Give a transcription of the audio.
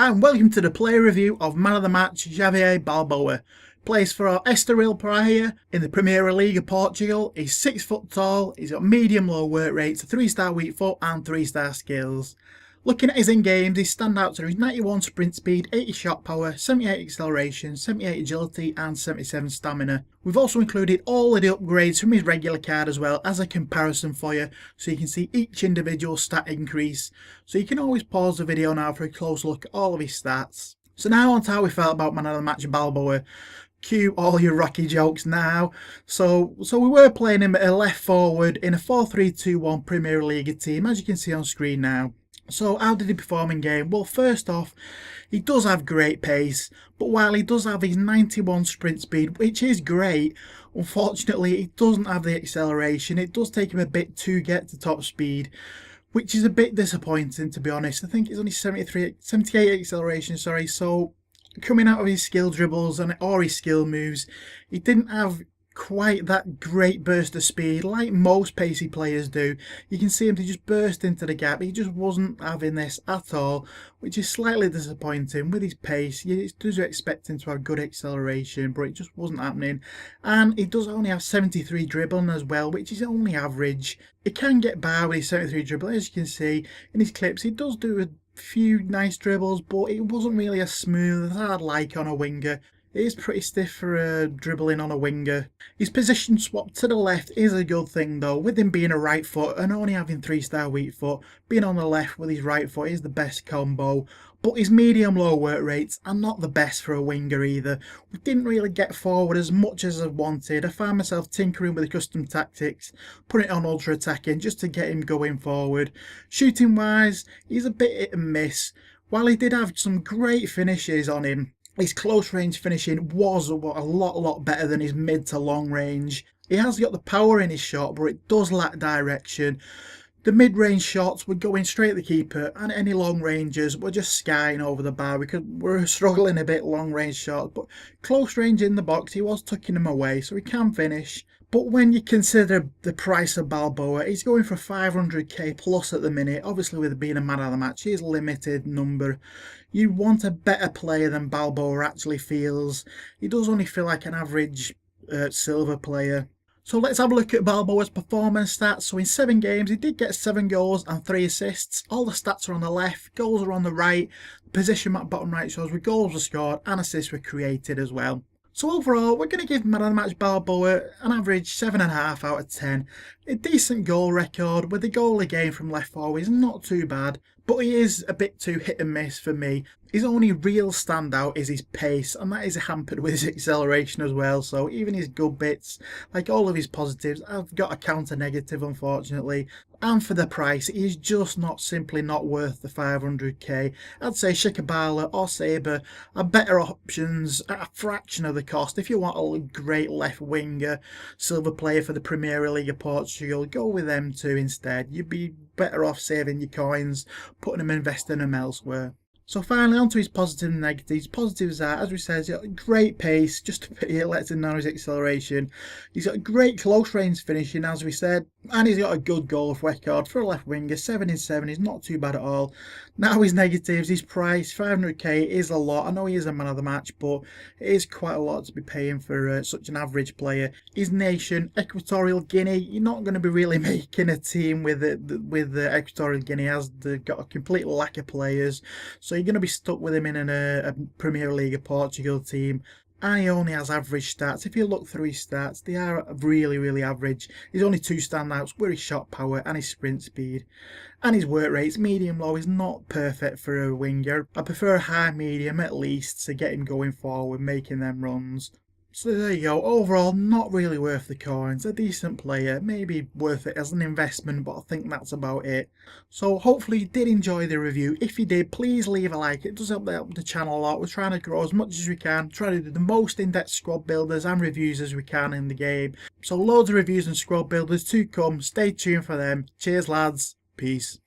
And welcome to the player review of man of the match Javier Balboa. Plays for our Estoril Praia in the Primeira League of Portugal. He's 6 foot tall, he's got medium low work rates, 3-star weak foot and 3-star skills. Looking at his in-games, his standouts are his 91 sprint speed, 80 shot power, 78 acceleration, 78 agility and 77 stamina. We've also included all of the upgrades from his regular card as well as a comparison for you, so you can see each individual stat increase. So you can always pause the video now for a close look at all of his stats. So now on to how we felt about man of the match Balboa. Cue all your Rocky jokes now. So we were playing him at a left forward in a 4-3-2-1 Premier League team, as you can see on screen now. So how did he perform in game? Well, first off, he does have great pace, but while he does have his 91 sprint speed, which is great, unfortunately he doesn't have the acceleration. It does take him a bit to get to top speed, which is a bit disappointing, to be honest. I think it's only 78 acceleration, sorry. So coming out of his skill dribbles or his skill moves, he didn't have quite that great burst of speed like most pacey players do. You can see him to just burst into the gap. He just wasn't having this at all, which is slightly disappointing. With his pace, you do expect him to have good acceleration, but it just wasn't happening. And he does only have 73 dribbling as well, which is only average. He can get by with his 73 dribbling, as you can see in his clips. He does do a few nice dribbles, but it wasn't really as smooth as I'd like on a winger. It is pretty stiff for dribbling on a winger. His position swap to the left is a good thing though, with him being a right foot and only having 3-star weak foot. Being on the left with his right foot is the best combo, but his medium low work rates are not the best for a winger either. We didn't really get forward as much as I wanted. I found myself tinkering with the custom tactics, putting it on ultra attacking just to get him going forward. Shooting wise, he's a bit hit and miss. While he did have some great finishes on him, his close range finishing was a lot better than his mid to long range. He has got the power in his shot, but it does lack direction. The mid-range shots were going straight at the keeper, and any long ranges were just skying over the bar. We're struggling a bit long range shots, but close range in the box, he was tucking them away, so he can finish. But when you consider the price of Balboa, he's going for 500k plus at the minute. Obviously, with being a man of the match, he is a limited number. You want a better player than Balboa actually feels. He does only feel like an average silver player. So let's have a look at Balboa's performance stats. So in 7 games, he did get 7 goals and 3 assists. All the stats are on the left, goals are on the right. The position map bottom right shows where goals were scored and assists were created as well. So overall, we're going to give man of the match Balboa an average 7.5 out of 10. A decent goal record with a goal a game from left forward is not too bad, but he is a bit too hit and miss for me. His only real standout is his pace, and that is hampered with his acceleration as well. So even his good bits, like all of his positives, I've got a counter negative unfortunately. And for the price, he is just simply not worth the 500k. I'd say Shikabala or Sabre are better options at a fraction of the cost. If you want a great left winger, silver player for the Premier League of Portugal, go with them two instead. You'd be better off saving your coins, putting them, investing them elsewhere. So finally, on to his positives and negatives. Positives are, as we said, he's got great pace, just a bit lets him know his acceleration. He's got great close range finishing, as we said, and he's got a good goal record for a left winger. 7 in 7 is not too bad at all. Now his negatives, his price, 500k is a lot. I know he is a man of the match, but it is quite a lot to be paying for such an average player. His nation, Equatorial Guinea, you're not going to be really making a team with Equatorial Guinea, as they've got a complete lack of players. So you're going to be stuck with him in a Premier League of Portugal team. And he only has average stats. If you look through his stats, they are really average. His only 2 standouts were his shot power and his sprint speed. And his work rates, medium low, is not perfect for a winger. I prefer a high medium at least to get him going forward, making them runs. So there you go. Overall, not really worth the coins. A decent player, maybe worth it as an investment, but I think that's about it. So hopefully you did enjoy the review. If you did, please leave a like. It does help the channel a lot. We're trying to grow as much as we can, trying to do the most in-depth squad builders and reviews as we can in the game. So loads of reviews and squad builders to come. Stay tuned for them. Cheers lads. Peace.